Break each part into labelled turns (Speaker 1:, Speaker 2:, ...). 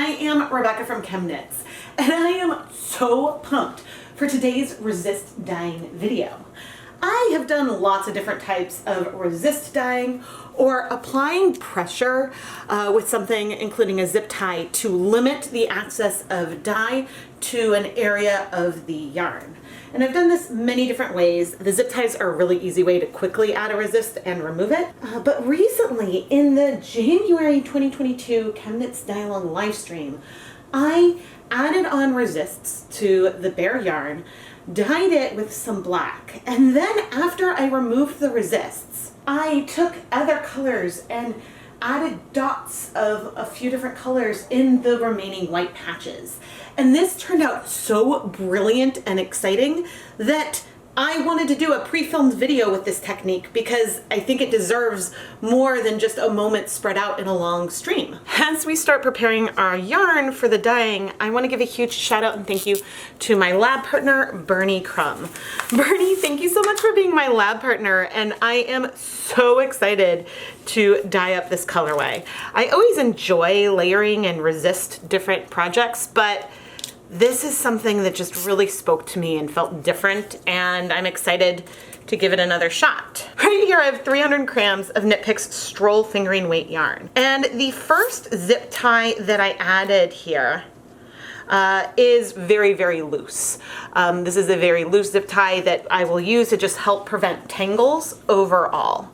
Speaker 1: I am Rebecca from ChemKnits, and I am so pumped for today's resist dyeing video. I have done lots of different types of resist dyeing or applying pressure with something including a zip tie to limit the access of dye to an area of the yarn. And I've done this many different ways. The zip ties are a really easy way to quickly add a resist and remove it. But recently, in the January 2022 ChemKnits Dye Along live stream, I added on resists to the bare yarn, dyed it with some black, and then after I removed the resists, I took other colors and added dots of a few different colors in the remaining white patches. And this turned out so brilliant and exciting that I wanted to do a pre-filmed video with this technique because I think it deserves more than just a moment spread out in a long stream. As we start preparing our yarn for the dyeing, I want to give a huge shout out and thank you to my lab partner, Bernie Crum. Bernie, thank you so much for being my lab partner, and I am so excited to dye up this colorway. I always enjoy layering and resist different projects, but this is something that just really spoke to me and felt different, and I'm excited to give it another shot. Right here I have 300 grams of Knit Picks Stroll Fingering Weight yarn. And the first zip tie that I added here is very, very loose. This is a very loose zip tie that I will use to just help prevent tangles overall.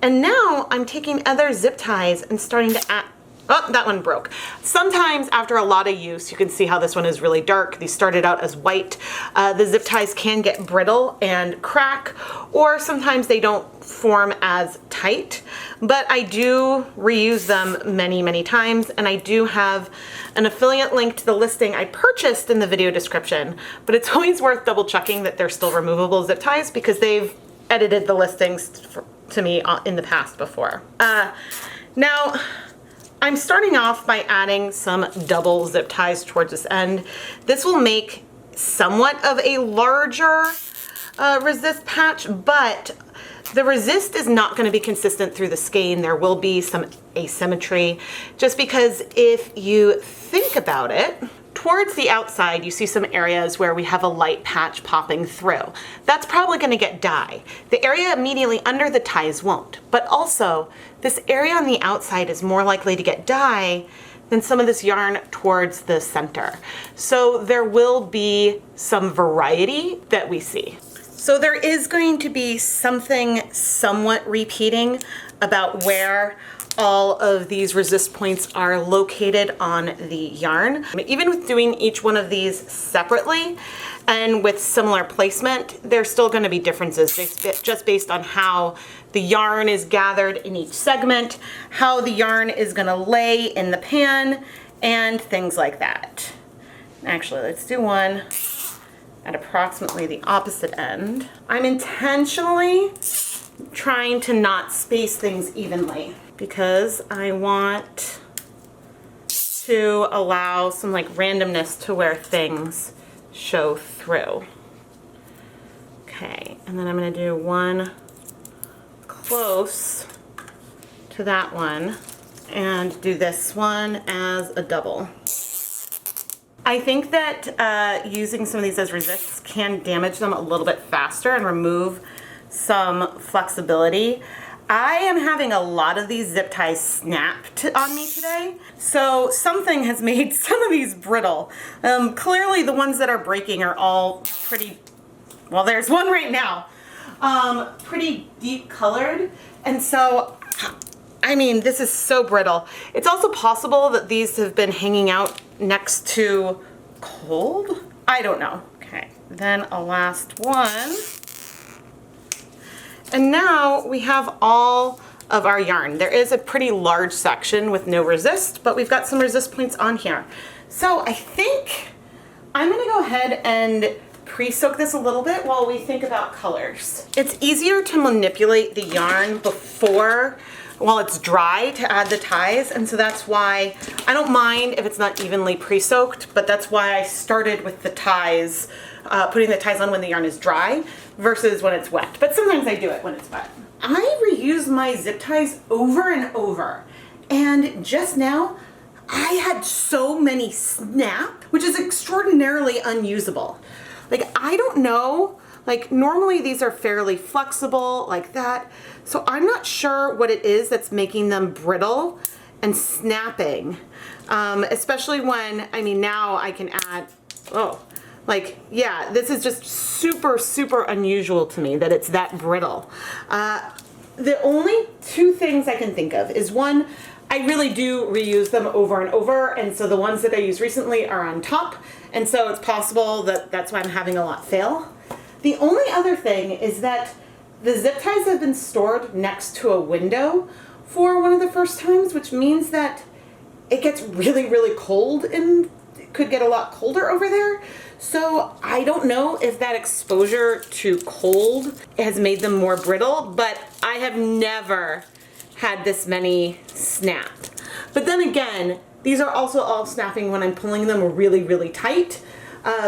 Speaker 1: And now I'm taking other zip ties and starting to add. Oh, that one broke. Sometimes after a lot of use, you can see how this one is really dark. These started out as white. The zip ties can get brittle and crack, or sometimes they don't form as tight, but I do reuse them many, many times, and I do have an affiliate link to the listing I purchased in the video description, but it's always worth double checking that they're still removable zip ties because they've edited the listings to me in the past before. Now, I'm starting off by adding some double zip ties towards this end. This will make somewhat of a larger resist patch, but the resist is not going to be consistent through the skein. There will be some asymmetry, just because if you think about it, towards the outside, you see some areas where we have a light patch popping through. That's probably going to get dye. The area immediately under the ties won't, but also this area on the outside is more likely to get dye than some of this yarn towards the center. So there will be some variety that we see. So there is going to be something somewhat repeating about where all of these resist points are located on the yarn. Even with doing each one of these separately and with similar placement, there's still going to be differences just based on how the yarn is gathered in each segment, how the yarn is going to lay in the pan, and things like that. Actually, let's do one at approximately the opposite end. I'm intentionally trying to not space things evenly because I want to allow some like randomness to where things show through. Okay, and then I'm going to do one close to that one and do this one as a double. I think that using some of these as resists can damage them a little bit faster and remove some flexibility. I am having a lot of these zip ties snapped on me today, so something has made some of these brittle. Clearly the ones that are breaking are all pretty, well, there's one right now, pretty deep colored, and so I mean, this is so brittle. It's also possible that these have been hanging out next to cold? I don't know. Okay, then a last one. And now we have all of our yarn. There is a pretty large section with no resist, but we've got some resist points on here. So I think I'm gonna go ahead and pre-soak this a little bit while we think about colors. It's easier to manipulate the yarn before, while it's dry, to add the ties, and so that's why I don't mind if it's not evenly pre-soaked, but that's why I started with the ties, putting the ties on when the yarn is dry versus when it's wet. But sometimes I do it when it's wet. I reuse my zip ties over and over, and just now I had had so many snap, which is extraordinarily unusable. Like, I don't know, like normally these are fairly flexible like that. So I'm not sure what it is that's making them brittle and snapping. Especially when, I mean, now I can add, oh, like, yeah, this is just super, super unusual to me that it's that brittle. The only two things I can think of is one, I really do reuse them over and over, and so the ones that I used recently are on top, and so it's possible that that's why I'm having a lot fail. The only other thing is that the zip ties have been stored next to a window for one of the first times, which means that it gets really, really cold and it could get a lot colder over there. So I don't know if that exposure to cold has made them more brittle, but I have never had this many snap. But then again, these are also all snapping when I'm pulling them really, really tight,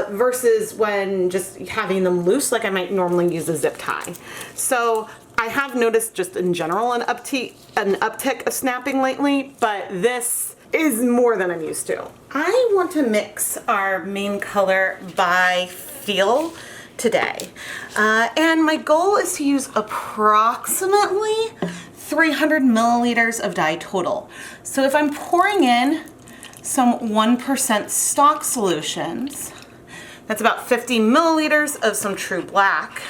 Speaker 1: versus when just having them loose like I might normally use a zip tie. So I have noticed just in general an uptick of snapping lately, but this is more than I'm used to. I want to mix our main color by feel today. And my goal is to use approximately 300 milliliters of dye total. So if I'm pouring in some 1% stock solutions, that's about 50 milliliters of some true black.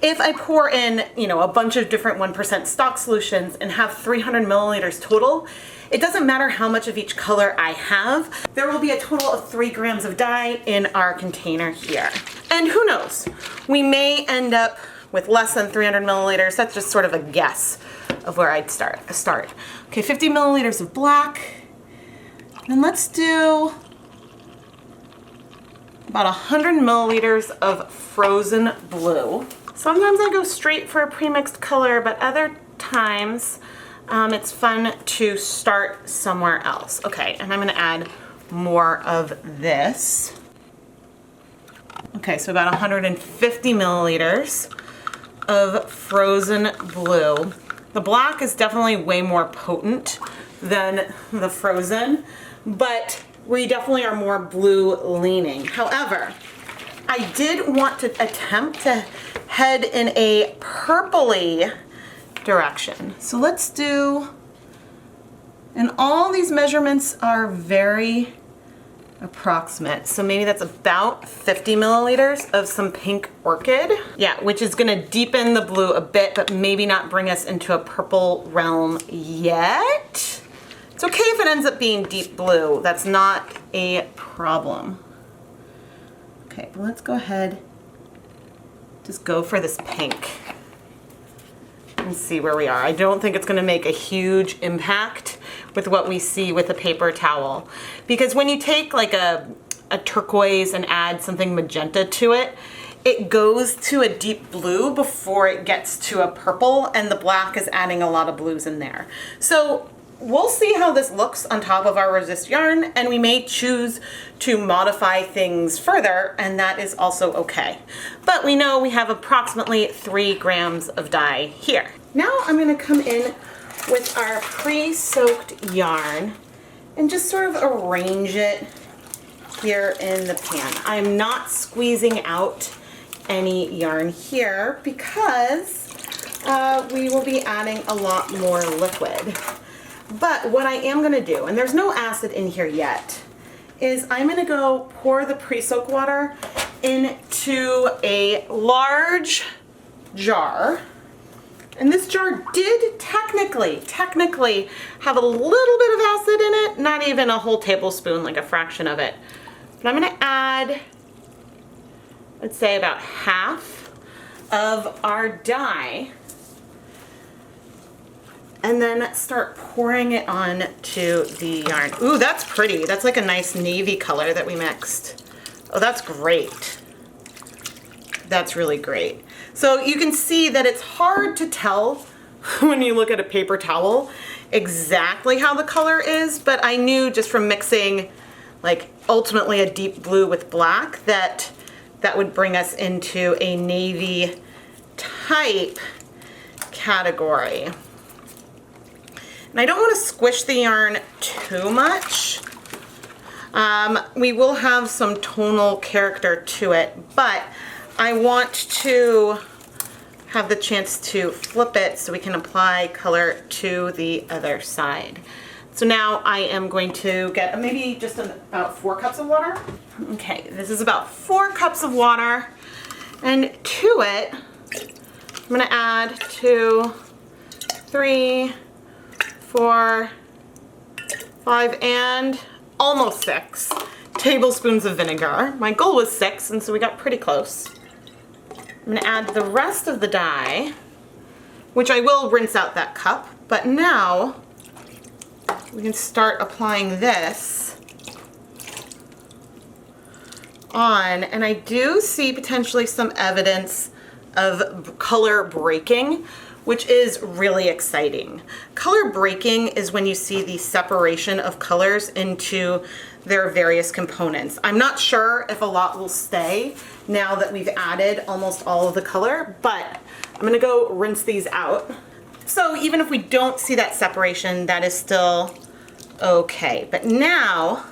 Speaker 1: If I pour in, you know, a bunch of different 1% stock solutions and have 300 milliliters total, it doesn't matter how much of each color I have, there will be a total of 3 grams of dye in our container here. And who knows, we may end up with less than 300 milliliters. That's just sort of a guess of where I'd start. Okay, 50 milliliters of black. And let's do about 100 milliliters of frozen blue. Sometimes I go straight for a premixed color, but other times it's fun to start somewhere else. Okay, and I'm gonna add more of this. Okay, so about 150 milliliters of frozen blue. The black is definitely way more potent than the frozen, but we definitely are more blue leaning. However, I did want to attempt to head in a purpley direction. So let's do, and all these measurements are very approximate. So maybe that's about 50 milliliters of some Pink Orchid. Yeah, which is gonna deepen the blue a bit, but maybe not bring us into a purple realm yet. It's okay if it ends up being deep blue. That's not a problem. Okay, but let's go ahead, just go for this pink and see where we are. I don't think it's gonna make a huge impact with what we see with a paper towel. Because when you take like a turquoise and add something magenta to it, it goes to a deep blue before it gets to a purple, and the black is adding a lot of blues in there. So we'll see how this looks on top of our resist yarn, and we may choose to modify things further, and that is also okay. But we know we have approximately 3 grams of dye here. Now I'm gonna come in with our pre-soaked yarn and just sort of arrange it here in the pan. I'm not squeezing out any yarn here because we will be adding a lot more liquid. But what I am gonna do, and there's no acid in here yet, is I'm gonna go pour the pre-soak water into a large jar. And this jar did technically have a little bit of acid in it, not even a whole tablespoon, like a fraction of it. But I'm gonna add, let's say about half of our dye, and then start pouring it on to the yarn. Ooh, that's pretty. That's like a nice navy color that we mixed. Oh, that's great. That's really great. So you can see that it's hard to tell when you look at a paper towel exactly how the color is, but I knew just from mixing like ultimately a deep blue with black that that would bring us into a navy type category. And I don't want to squish the yarn too much We will have some tonal character to it, but I want to have the chance to flip it so we can apply color to the other side. So now I am going to get maybe just about 4 cups of water. Okay, this is about 4 cups of water, and to it, I'm gonna add 2, 3, 4, 5, and almost 6 tablespoons of vinegar. My goal was 6, and so we got pretty close. I'm gonna add the rest of the dye, which I will rinse out that cup, but now we can start applying this on, and I do see potentially some evidence of color breaking, which is really exciting. Color breaking is when you see the separation of colors into their various components. I'm not sure if a lot will stay now that we've added almost all of the color, but I'm gonna go rinse these out. So even if we don't see that separation, that is still okay. But now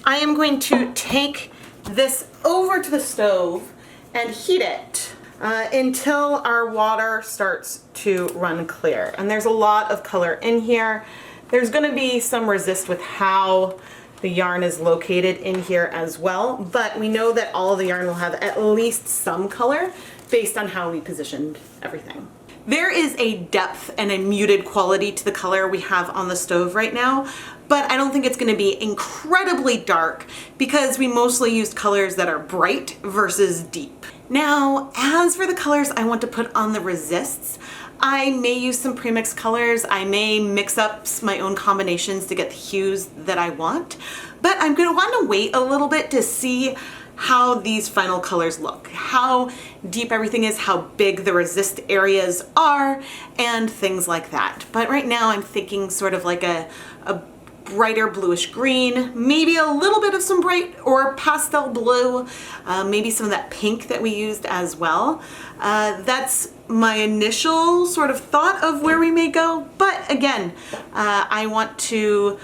Speaker 1: I am going to take this over to the stove and heat it until our water starts to run clear. And there's a lot of color in here. There's gonna be some resist with how the yarn is located in here as well, but we know that all of the yarn will have at least some color based on how we positioned everything. There is a depth and a muted quality to the color we have on the stove right now, but I don't think it's gonna be incredibly dark because we mostly used colors that are bright versus deep. Now, as for the colors I want to put on the resists, I may use some premixed colors. I may mix up my own combinations to get the hues that I want, but I'm gonna want to wait a little bit to see how these final colors look, how deep everything is, how big the resist areas are, and things like that. But right now I'm thinking sort of like a brighter bluish green, maybe a little bit of some bright or pastel blue, maybe some of that pink that we used as well. That's my initial sort of thought of where we may go, but again, I want to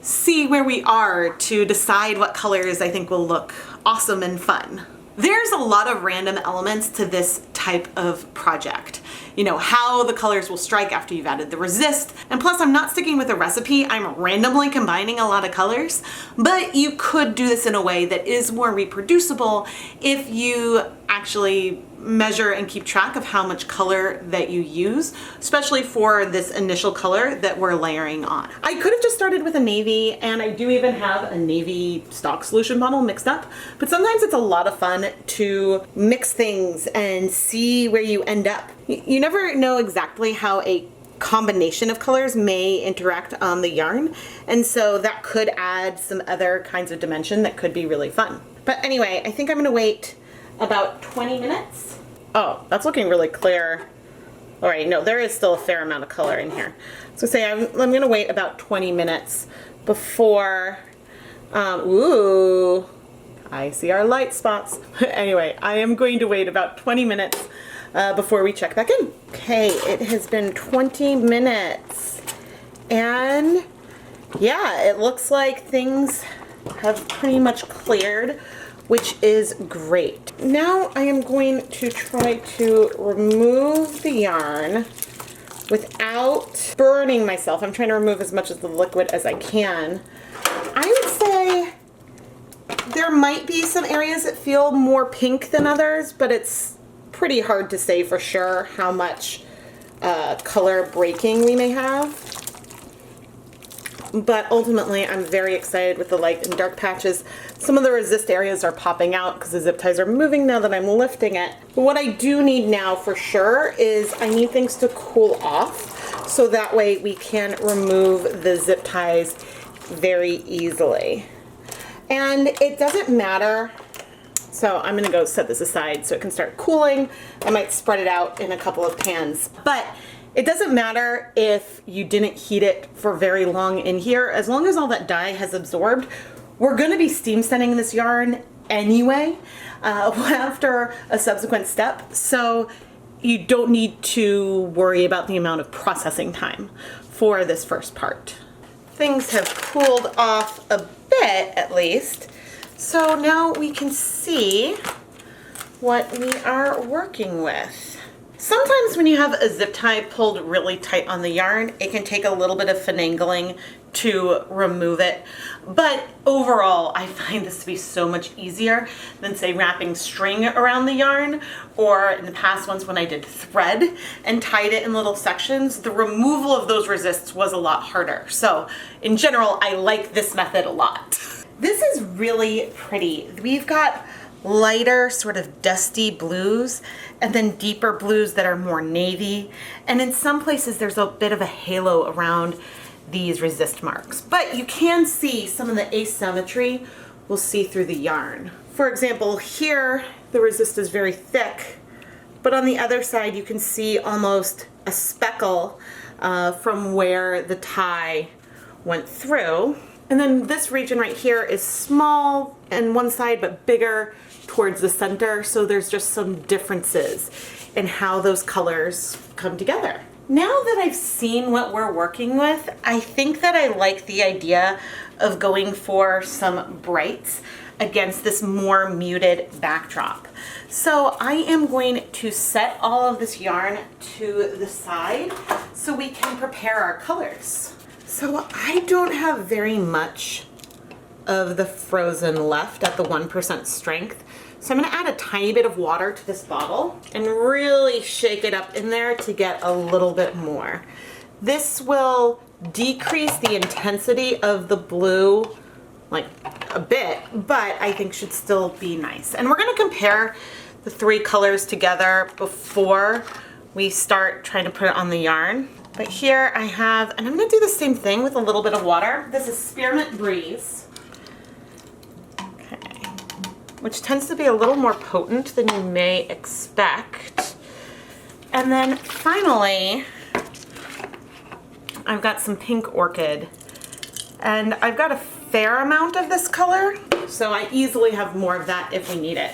Speaker 1: see where we are to decide what colors I think will look awesome and fun. There's a lot of random elements to this type of project. You know, how the colors will strike after you've added the resist, and plus I'm not sticking with a recipe, I'm randomly combining a lot of colors, but you could do this in a way that is more reproducible if you actually measure and keep track of how much color that you use, especially for this initial color that we're layering on. I could have just started with a navy, and I do even have a navy stock solution bottle mixed up, but sometimes it's a lot of fun to mix things and see where you end up. You never know exactly how a combination of colors may interact on the yarn, and so that could add some other kinds of dimension that could be really fun. But anyway, I think I'm gonna wait about 20 minutes. Oh, that's looking really clear. All right, no, there is still a fair amount of color in here. So say I'm gonna wait about 20 minutes before, ooh, I see our light spots. Anyway, I am going to wait about 20 minutes before we check back in. Okay, it has been 20 minutes. And yeah, it looks like things have pretty much cleared, which is great. Now I am going to try to remove the yarn without burning myself. I'm trying to remove as much of the liquid as I can. I would say there might be some areas that feel more pink than others, but it's pretty hard to say for sure how much color breaking we may have. But ultimately, I'm very excited with the light and dark patches. Some of the resist areas are popping out because the zip ties are moving now that I'm lifting it. But what I do need now for sure is I need things to cool off so that way we can remove the zip ties very easily. And it doesn't matter. So I'm gonna go set this aside so it can start cooling. I might spread it out in a couple of pans. But it doesn't matter if you didn't heat it for very long in here, as long as all that dye has absorbed. We're gonna be steam sending this yarn anyway after a subsequent step, so you don't need to worry about the amount of processing time for this first part. Things have cooled off a bit. bit at least. So now we can see what we are working with. Sometimes when you have a zip tie pulled really tight on the yarn, it can take a little bit of finagling to remove it. But overall, I find this to be so much easier than, say, wrapping string around the yarn, or in the past ones when I did thread and tied it in little sections, the removal of those resists was a lot harder. So in general, I like this method a lot. This is really pretty. We've got lighter, sort of dusty blues, and then deeper blues that are more navy. And in some places, there's a bit of a halo around these resist marks. But you can see some of the asymmetry will see through the yarn. For example, here, the resist is very thick, but on the other side, you can see almost a speckle from where the tie went through. And then this region right here is small on one side, but bigger towards the center. So there's just some differences in how those colors come together. Now that I've seen what we're working with, I think that I like the idea of going for some brights against this more muted backdrop. So I am going to set all of this yarn to the side so we can prepare our colors. So I don't have very much of the frozen left at the 1% strength. So I'm gonna add a tiny bit of water to this bottle and really shake it up in there to get a little bit more. This will decrease the intensity of the blue like a bit, but I think should still be nice. And we're gonna compare the three colors together before we start trying to put it on the yarn. But here I have, and I'm gonna do the same thing with a little bit of water. This is Spearmint Breeze. Okay. Which tends to be a little more potent than you may expect. And then finally, I've got some Pink Orchid. And I've got a fair amount of this color, so I easily have more of that if we need it.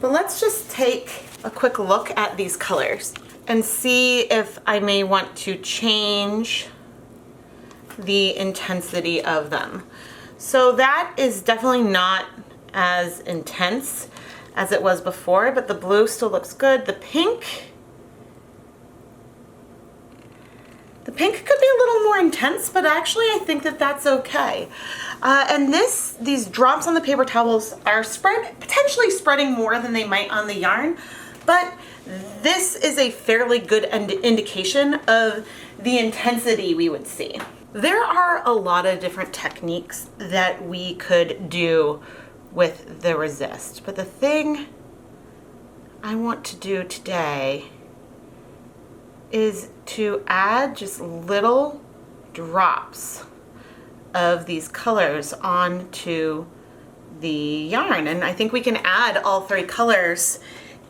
Speaker 1: But let's just take a quick look at these colors and see if I may want to change the intensity of them. So that is definitely not as intense as it was before, but the blue still looks good. The pink could be a little more intense, but actually I think that that's okay. And these drops on the paper towels are potentially spreading more than they might on the yarn, but this is a fairly good indication of the intensity we would see. There are a lot of different techniques that we could do with the resist, but the thing I want to do today is to add just little drops of these colors onto the yarn. And I think we can add all three colors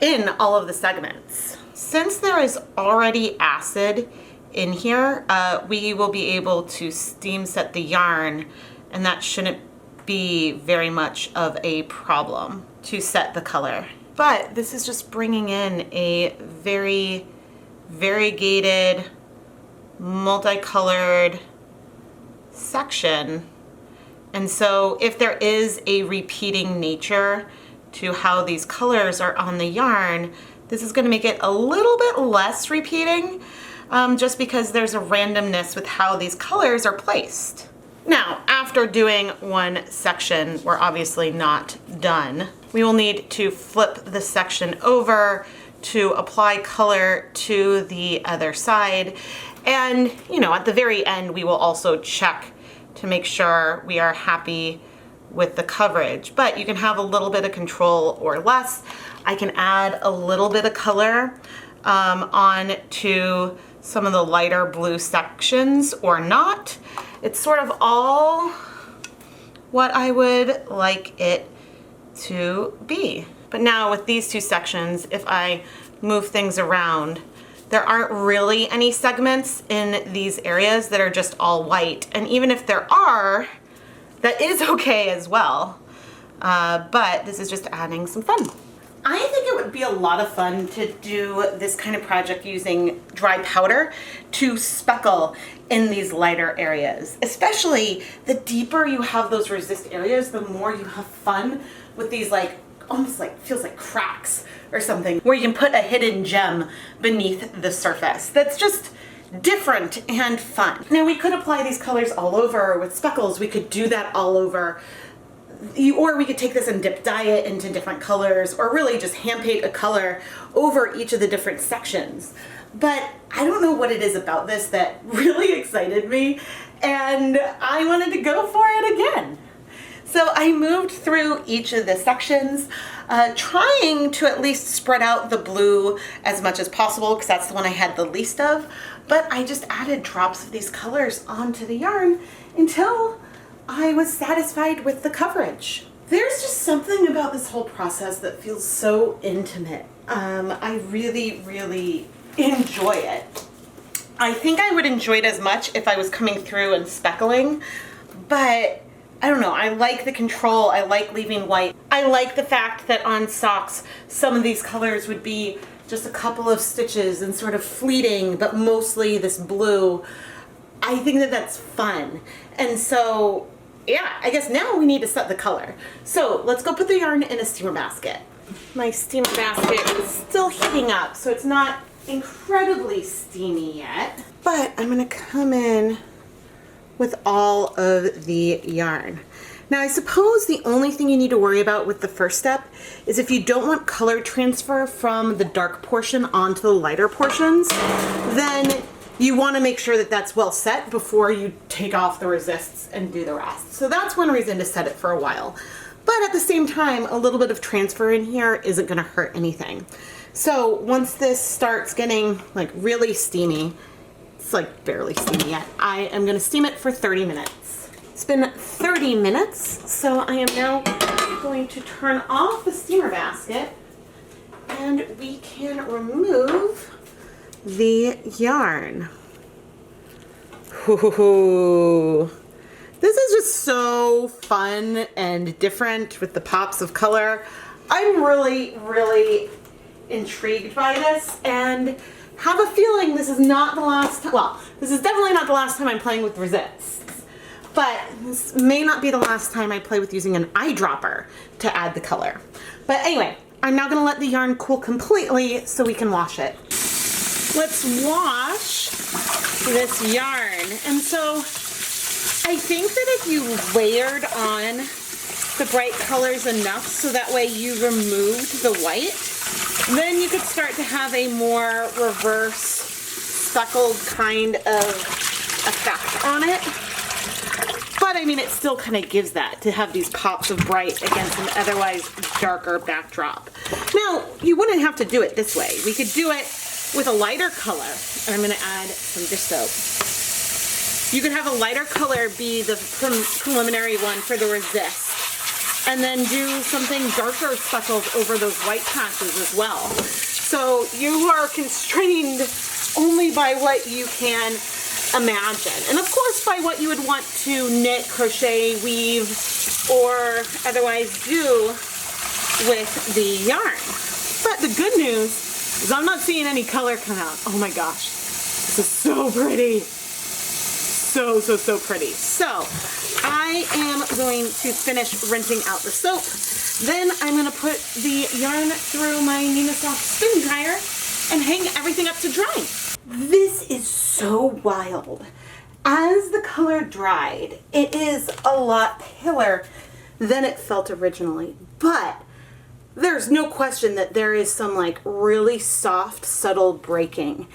Speaker 1: in all of the segments. Since there is already acid in here, we will be able to steam set the yarn, and that shouldn't be very much of a problem to set the color. But this is just bringing in a very variegated, multicolored section. And so if there is a repeating nature to how these colors are on the yarn, this is going to make it a little bit less repeating, just because there's a randomness with how these colors are placed. Now, after doing one section, we're obviously not done. We will need to flip the section over to apply color to the other side. And, at the very end, we will also check to make sure we are happy with the coverage. But you can have a little bit of control or less. I can add a little bit of color on to some of the lighter blue sections or not. It's sort of all what I would like it to be. But now with these two sections, if I move things around, there aren't really any segments in these areas that are just all white. And even if there are, that is okay as well. But this is just adding some fun. I think it would be a lot of fun to do this kind of project using dry powder to speckle in these lighter areas. Especially the deeper you have those resist areas, the more you have fun with these like, almost like, feels like cracks or something, where you can put a hidden gem beneath the surface. That's just different and fun. Now we could apply these colors all over with speckles. We could do that all over. Or we could take this and dye it into different colors, or really just hand paint a color over each of the different sections. But I don't know what it is about this that really excited me, and I wanted to go for it again. So I moved through each of the sections, trying to at least spread out the blue as much as possible, because that's the one I had the least of. But I just added drops of these colors onto the yarn until I was satisfied with the coverage. There's just something about this whole process that feels so intimate. I really, really enjoy it. I think I would enjoy it as much if I was coming through and speckling, but I don't know, I like the control, I like leaving white. I like the fact that on socks, some of these colors would be just a couple of stitches and sort of fleeting, but mostly this blue. I think that that's fun. And so, yeah, I guess now we need to set the color. So let's go put the yarn in a steamer basket. My steamer basket is still heating up, so it's not incredibly steamy yet. But I'm gonna come in with all of the yarn. Now I suppose the only thing you need to worry about with the first step is if you don't want color transfer from the dark portion onto the lighter portions, then you want to make sure that that's well set before you take off the resists and do the rest. So that's one reason to set it for a while. But at the same time, a little bit of transfer in here isn't going to hurt anything. So once this starts getting like really steamy, it's like barely steamy yet, I am going to steam it for 30 minutes. It's been 30 minutes, so I am now going to turn off the steamer basket and we can remove the yarn. Ooh. This is just so fun and different with the pops of color. I'm really, really intrigued by this and have a feeling this is not the last time. Well, this is definitely not the last time I'm playing with resists, but this may not be the last time I play with using an eyedropper to add the color. But anyway, I'm now gonna let the yarn cool completely so we can wash it. Let's wash this yarn. And so I think that if you layered on the bright colors enough so that way you removed the white, then you could start to have a more reverse speckled kind of effect on it. But I mean, it still kind of gives that to have these pops of bright against an otherwise darker backdrop. Now, you wouldn't have to do it this way. We could do it with a lighter color, and I'm going to add some dish soap. You could have a lighter color be the preliminary one for the resist, and then do something darker speckled over those white patches as well. So you are constrained only by what you can imagine, and of course by what you would want to knit, crochet, weave, or otherwise do with the yarn. But the good news is I'm not seeing any color come out. Oh my gosh, this is so pretty. So, so, so pretty. So I am going to finish rinsing out the soap. Then I'm gonna put the yarn through my Nina Soft spin dryer and hang everything up to dry. This is so wild. As the color dried, it is a lot paler than it felt originally, but there's no question that there is some like really soft, subtle breaking.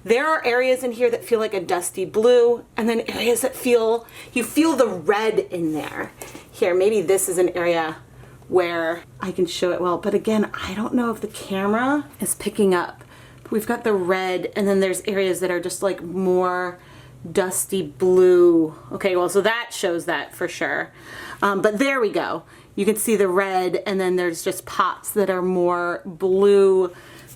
Speaker 1: There are areas in here that feel like a dusty blue, and then areas that you feel the red in there. Here, maybe this is an area where I can show it well, but again, I don't know if the camera is picking up. We've got the red, and then there's areas that are just like more dusty blue. Okay, well, so that shows that for sure. But there we go. You can see the red, and then there's just pops that are more blue,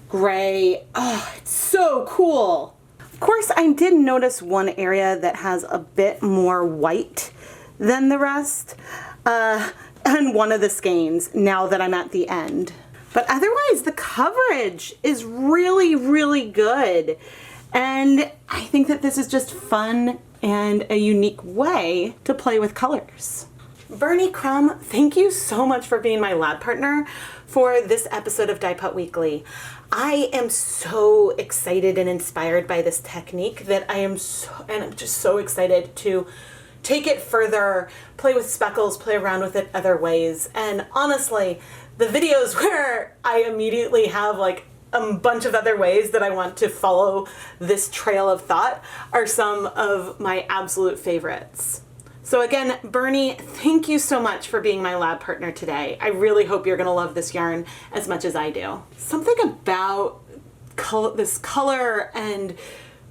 Speaker 1: gray. Oh, it's so cool. Of course, I did notice one area that has a bit more white than the rest, and one of the skeins now that I'm at the end. But otherwise, the coverage is really, really good. And I think that this is just fun and a unique way to play with colors. Bernie Crum, thank you so much for being my lab partner for this episode of Dyepot Weekly. I am so excited and inspired by this technique that I'm just so excited to take it further, play with speckles, play around with it other ways. And honestly, the videos where I immediately have like a bunch of other ways that I want to follow this trail of thought are some of my absolute favorites. So again, Bernie, thank you so much for being my lab partner today. I really hope you're gonna love this yarn as much as I do. Something about this color and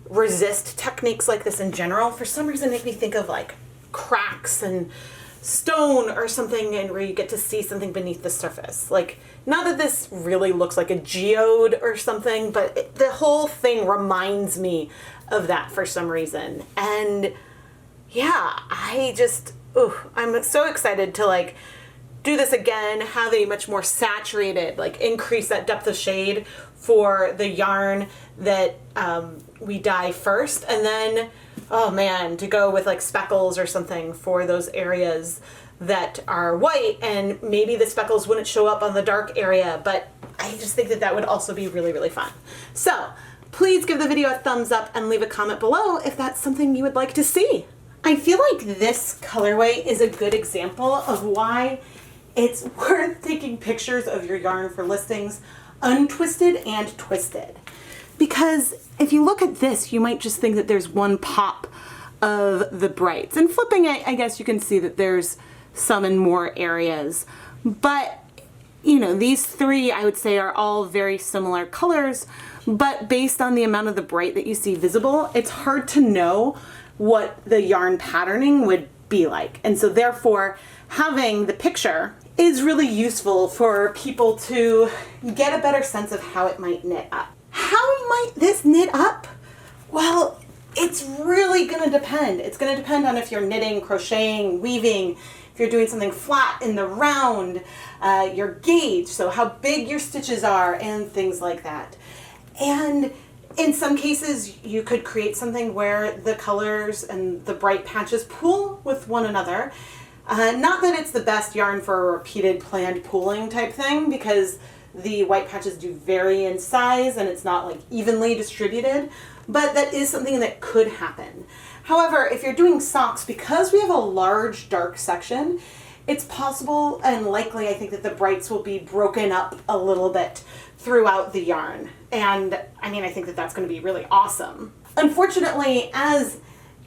Speaker 1: resist techniques like this in general, for some reason make me think of like cracks and stone or something, and where you get to see something beneath the surface. Like, not that this really looks like a geode or something, but the whole thing reminds me of that for some reason. And yeah, I'm so excited to like do this again, have a much more saturated, like increase that depth of shade for the yarn that we dye first, and then, oh man, to go with like speckles or something for those areas that are white, and maybe the speckles wouldn't show up on the dark area, but I just think that that would also be really, really fun. So please give the video a thumbs up and leave a comment below if that's something you would like to see. I feel like this colorway is a good example of why it's worth taking pictures of your yarn for listings, untwisted and twisted. Because if you look at this, you might just think that there's one pop of the brights. And flipping it, I guess you can see that there's some in more areas. But, you know, these three, I would say, are all very similar colors. But based on the amount of the bright that you see visible, it's hard to know what the yarn patterning would be like. And so therefore, having the picture is really useful for people to get a better sense of how it might knit up. How might this knit up? Well, it's really gonna depend. It's gonna depend on if you're knitting, crocheting, weaving, if you're doing something flat in the round, your gauge, so how big your stitches are and things like that. And in some cases, you could create something where the colors and the bright patches pool with one another. Not that it's the best yarn for a repeated planned pooling type thing, because the white patches do vary in size and it's not like evenly distributed, but that is something that could happen. However, if you're doing socks, because we have a large dark section, it's possible and likely, I think, that the brights will be broken up a little bit throughout the yarn. And I mean, I think that that's going to be really awesome. Unfortunately, as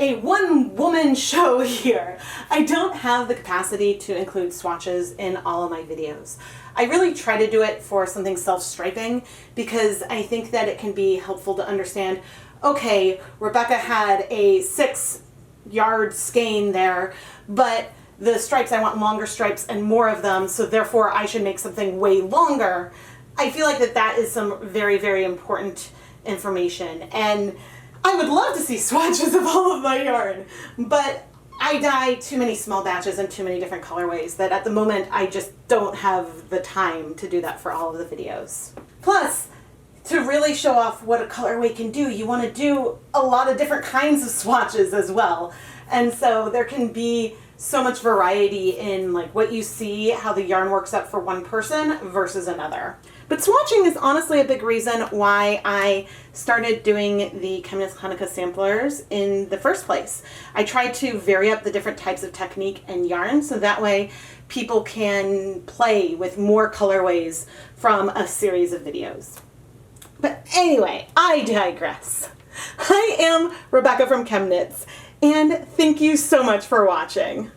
Speaker 1: a one-woman show here, I don't have the capacity to include swatches in all of my videos. I really try to do it for something self-striping because I think that it can be helpful to understand, okay, Rebecca had a 6-yard skein there, but the stripes, I want longer stripes and more of them, so therefore I should make something way longer. I feel like that is some very, very important information, and I would love to see swatches of all of my yarn, but I dye too many small batches and too many different colorways that at the moment I just don't have the time to do that for all of the videos. Plus, to really show off what a colorway can do, you want to do a lot of different kinds of swatches as well. And so there can be so much variety in like what you see, how the yarn works up for one person versus another. But swatching is honestly a big reason why I started doing the ChemKnits Hanukkah samplers in the first place. I tried to vary up the different types of technique and yarn so that way people can play with more colorways from a series of videos. But anyway, I digress. I am Rebecca from ChemKnits, and thank you so much for watching.